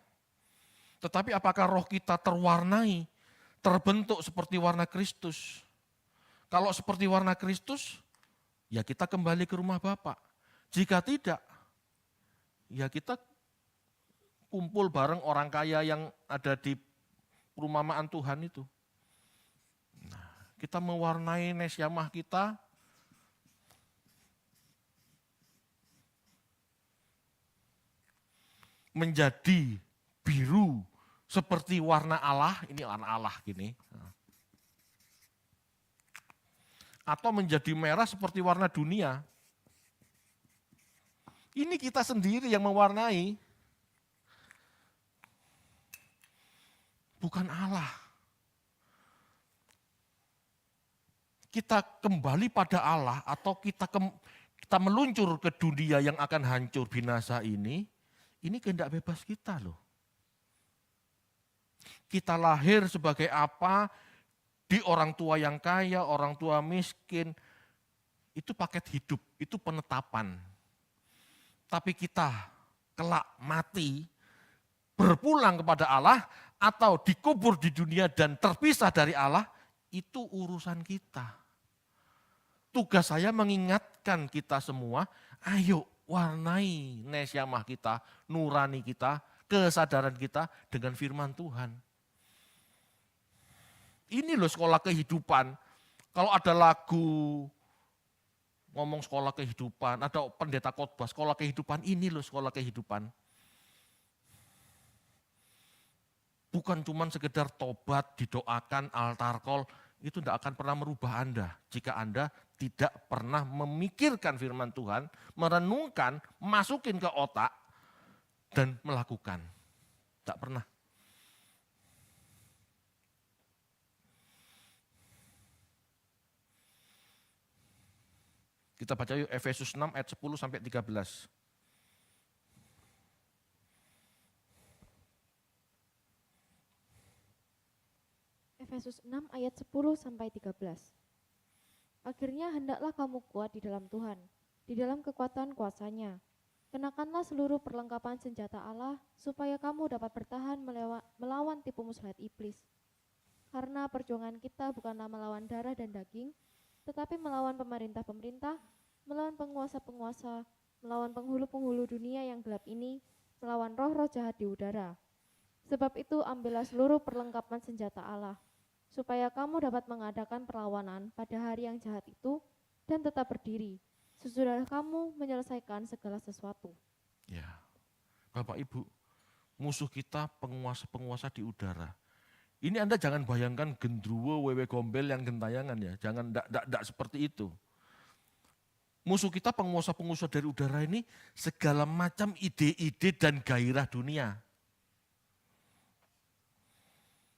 Tetapi apakah roh kita terwarnai, terbentuk seperti warna Kristus? Kalau seperti warna Kristus, ya kita kembali ke rumah Bapa. Jika tidak, ya kita kumpul bareng orang kaya yang ada di perumahan Tuhan itu. Nah, kita mewarnai nesyamah kita menjadi biru seperti warna Allah, ini warna Allah gini. Atau menjadi merah seperti warna dunia. Ini kita sendiri yang mewarnai. Bukan Allah. Kita kembali pada Allah atau kita meluncur ke dunia yang akan hancur binasa ini kehendak bebas kita loh. Kita lahir sebagai apa, di orang tua yang kaya, orang tua miskin, itu paket hidup, itu penetapan. Tapi kita kelak mati, berpulang kepada Allah, atau dikubur di dunia dan terpisah dari Allah, itu urusan kita. Tugas saya mengingatkan kita semua, ayo warnai nesyamah kita, nurani kita, kesadaran kita dengan firman Tuhan. Ini loh sekolah kehidupan. Kalau ada lagu ngomong sekolah kehidupan, ada pendeta khotbah sekolah kehidupan, ini loh sekolah kehidupan. Bukan cuma sekedar tobat, didoakan, altar call, itu tidak akan pernah merubah Anda. Jika Anda tidak pernah memikirkan firman Tuhan, merenungkan, masukin ke otak, dan melakukan. Tidak pernah. Kita baca yuk Efesus 6 ayat 10 sampai 13. Efesus 6 ayat 10 sampai 13. Akhirnya hendaklah kamu kuat di dalam Tuhan, di dalam kekuatan kuasa-Nya. Kenakanlah seluruh perlengkapan senjata Allah supaya kamu dapat bertahan melawan tipu muslihat iblis. Karena perjuangan kita bukanlah melawan darah dan daging, tetapi melawan pemerintah-pemerintah, melawan penguasa-penguasa, melawan penghulu-penghulu dunia yang gelap ini, melawan roh-roh jahat di udara. Sebab itu ambillah seluruh perlengkapan senjata Allah, supaya kamu dapat mengadakan perlawanan pada hari yang jahat itu dan tetap berdiri, sesudah kamu menyelesaikan segala sesuatu. Ya, Bapak Ibu, musuh kita penguasa-penguasa di udara. Ini Anda jangan bayangkan gendruwo, wewe gombel yang gentayangan ya, jangan enggak seperti itu. Musuh kita penguasa-penguasa dari udara ini segala macam ide-ide dan gairah dunia.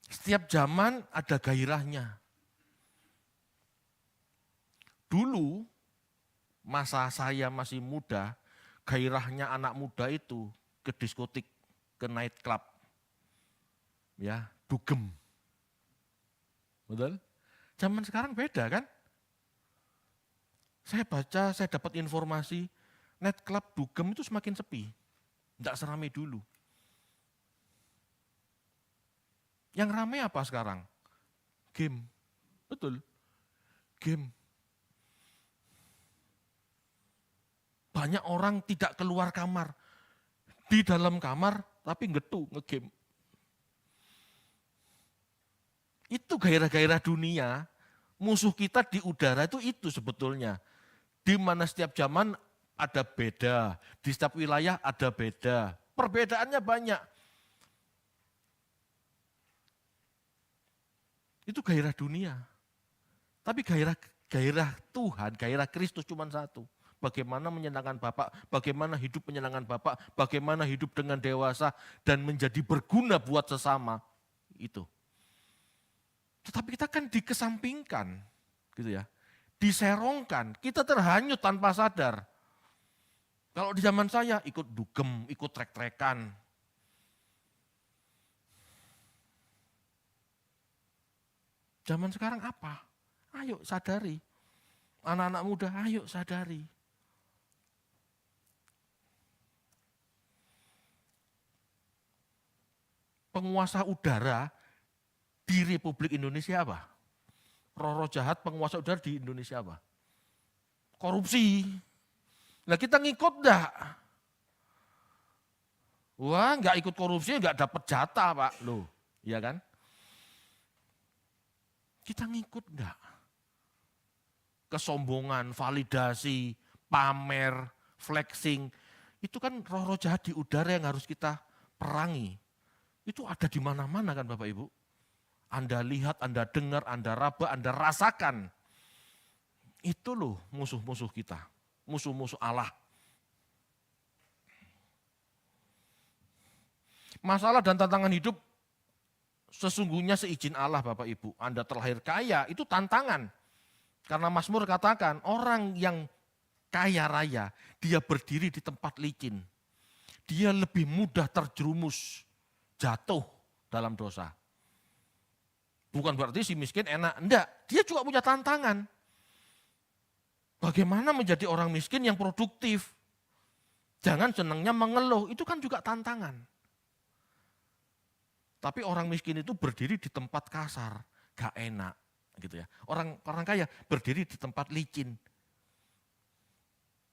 Setiap zaman ada gairahnya. Dulu masa saya masih muda, gairahnya anak muda itu ke diskotik, ke night club. Ya, dugem. Betul? Zaman sekarang beda kan? Saya baca, saya dapat informasi, night club dugem itu semakin sepi. Tidak seramai dulu. Yang ramai apa sekarang? Game. Betul. Game. Banyak orang tidak keluar kamar. Di dalam kamar tapi ngetu, ngegame. Itu gairah-gairah dunia. Musuh kita di udara itu sebetulnya. Di mana setiap zaman ada beda. Di setiap wilayah ada beda. Perbedaannya banyak. Itu gairah dunia. Tapi gairah Tuhan, gairah Kristus cuma satu. Bagaimana menyenangkan Bapak, bagaimana hidup menyenangkan Bapak, bagaimana hidup dengan dewasa dan menjadi berguna buat sesama. Itu. Tetapi kita kan dikesampingkan, gitu ya. Diserongkan, kita terhanyut tanpa sadar. Kalau di zaman saya ikut dugem, ikut trek-trekan. Zaman sekarang apa? Ayo sadari. Anak-anak muda, ayo sadari. Penguasa udara di Republik Indonesia apa? Roh-roh jahat penguasa udara di Indonesia apa? Korupsi. Nah kita ngikut enggak? Wah enggak ikut korupsi enggak dapat jatah Pak. Loh, iya kan? Kita ngikut enggak? Kesombongan, validasi, pamer, flexing. Itu kan roh-roh jahat di udara yang harus kita perangi. Itu ada di mana-mana kan Bapak Ibu. Anda lihat, Anda dengar, Anda raba, Anda rasakan. Itu loh musuh-musuh kita. Musuh-musuh Allah. Masalah dan tantangan hidup sesungguhnya seizin Allah Bapak Ibu. Anda terlahir kaya itu tantangan. Karena Mazmur katakan orang yang kaya raya dia berdiri di tempat licin. Dia lebih mudah terjerumus jatuh dalam dosa. Bukan berarti si miskin enak, enggak. Dia juga punya tantangan. Bagaimana menjadi orang miskin yang produktif? Jangan senangnya mengeluh, itu kan juga tantangan. Tapi orang miskin itu berdiri di tempat kasar, gak enak gitu ya. Orang kaya berdiri di tempat licin,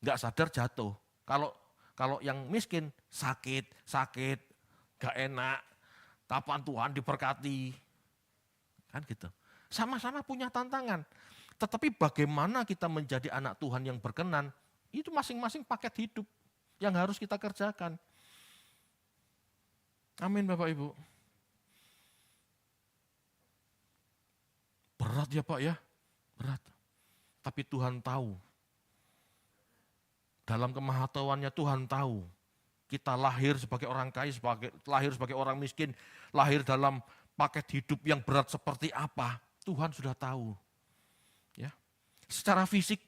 gak sadar jatuh. Kalau yang miskin sakit, gak enak, kapan Tuhan diberkati, kan gitu. Sama-sama punya tantangan. Tetapi bagaimana kita menjadi anak Tuhan yang berkenan, itu masing-masing paket hidup yang harus kita kerjakan. Amin Bapak Ibu. Berat ya Pak ya, berat. Tapi Tuhan tahu. Dalam kemahatauannya Tuhan tahu. Kita lahir sebagai orang kaya, lahir sebagai orang miskin, lahir dalam paket hidup yang berat seperti apa, Tuhan sudah tahu. Ya. Secara fisik,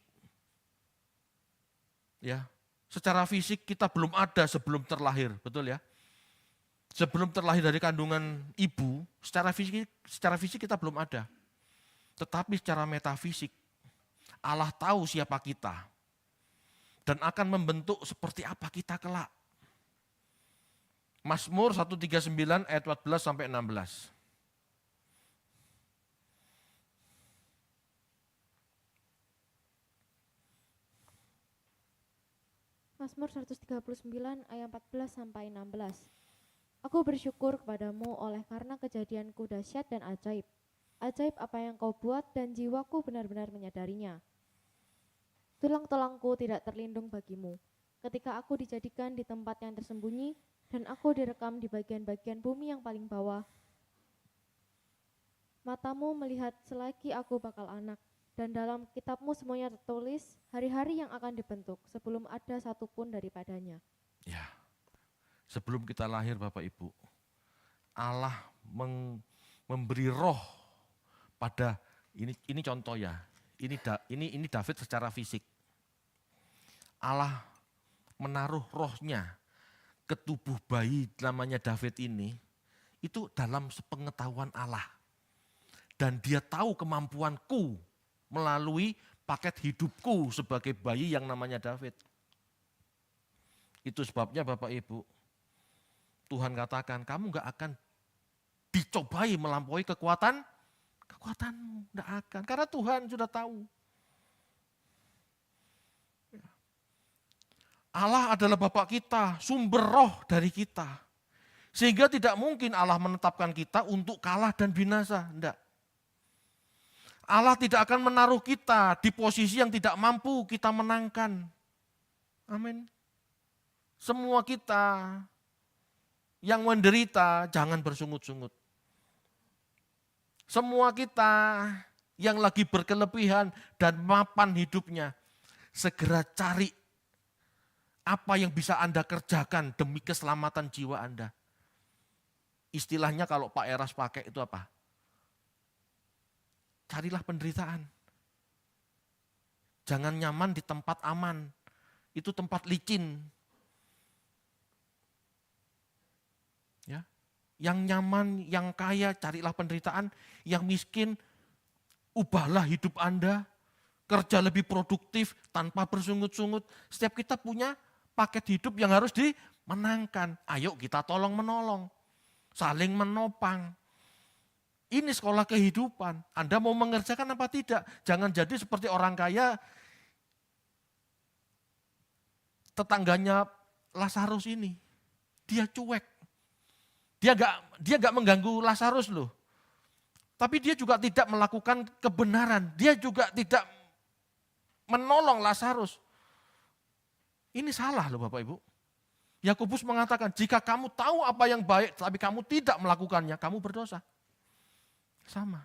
kita belum ada sebelum terlahir, betul ya? Sebelum terlahir dari kandungan ibu, secara fisik kita belum ada. Tetapi secara metafisik, Allah tahu siapa kita dan akan membentuk seperti apa kita kelak. Mazmur 139 ayat 14 sampai 16. Mazmur 139 ayat 14 sampai 16. Aku bersyukur kepadamu oleh karena kejadianku dahsyat dan ajaib. Ajaib apa yang kau buat dan jiwaku benar-benar menyadarinya. Tulang-tulangku tidak terlindung bagimu. Ketika aku dijadikan di tempat yang tersembunyi dan aku direkam di bagian-bagian bumi yang paling bawah. Matamu melihat selagi aku bakal anak, dan dalam kitabmu semuanya tertulis hari-hari yang akan dibentuk sebelum ada satupun daripadanya. Ya, sebelum kita lahir Bapak Ibu, Allah memberi roh pada ini contoh ya. Ini David secara fisik. Allah menaruh rohnya ke tubuh bayi namanya David ini, itu dalam sepengetahuan Allah. Dan dia tahu kemampuanku melalui paket hidupku sebagai bayi yang namanya David. Itu sebabnya Bapak Ibu, Tuhan katakan kamu gak akan dicobai melampaui kekuatanmu, gak akan. Karena Tuhan sudah tahu. Allah adalah Bapa kita, sumber roh dari kita. Sehingga tidak mungkin Allah menetapkan kita untuk kalah dan binasa, enggak. Allah tidak akan menaruh kita di posisi yang tidak mampu kita menangkan. Amin. Semua kita yang menderita jangan bersungut-sungut. Semua kita yang lagi berkelebihan dan mapan hidupnya, segera cari apa yang bisa Anda kerjakan demi keselamatan jiwa Anda. Istilahnya kalau Pak Eras pakai itu apa? Carilah penderitaan. Jangan nyaman di tempat aman. Itu tempat licin. Ya. Yang nyaman, yang kaya, carilah penderitaan. Yang miskin, ubahlah hidup Anda. Kerja lebih produktif tanpa bersungut-sungut. Setiap kita punya paket hidup yang harus dimenangkan. Ayo kita tolong menolong. Saling menopang. Ini sekolah kehidupan. Anda mau mengerjakan apa tidak? Jangan jadi seperti orang kaya. Tetangganya Lazarus ini. Dia cuek. Dia gak mengganggu Lazarus loh. Tapi dia juga tidak melakukan kebenaran. Dia juga tidak menolong Lazarus. Ini salah loh Bapak Ibu. Yakobus mengatakan, jika kamu tahu apa yang baik, tapi kamu tidak melakukannya, kamu berdosa. Sama.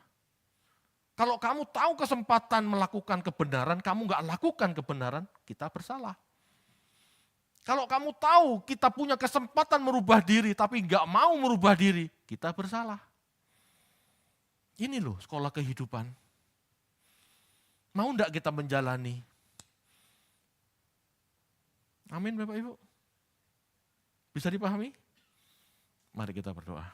Kalau kamu tahu kesempatan melakukan kebenaran, kamu gak lakukan kebenaran, kita bersalah. Kalau kamu tahu kita punya kesempatan merubah diri, tapi gak mau merubah diri, kita bersalah. Ini loh sekolah kehidupan. Mau enggak kita menjalani? Amin Bapak Ibu. Bisa dipahami? Mari kita berdoa.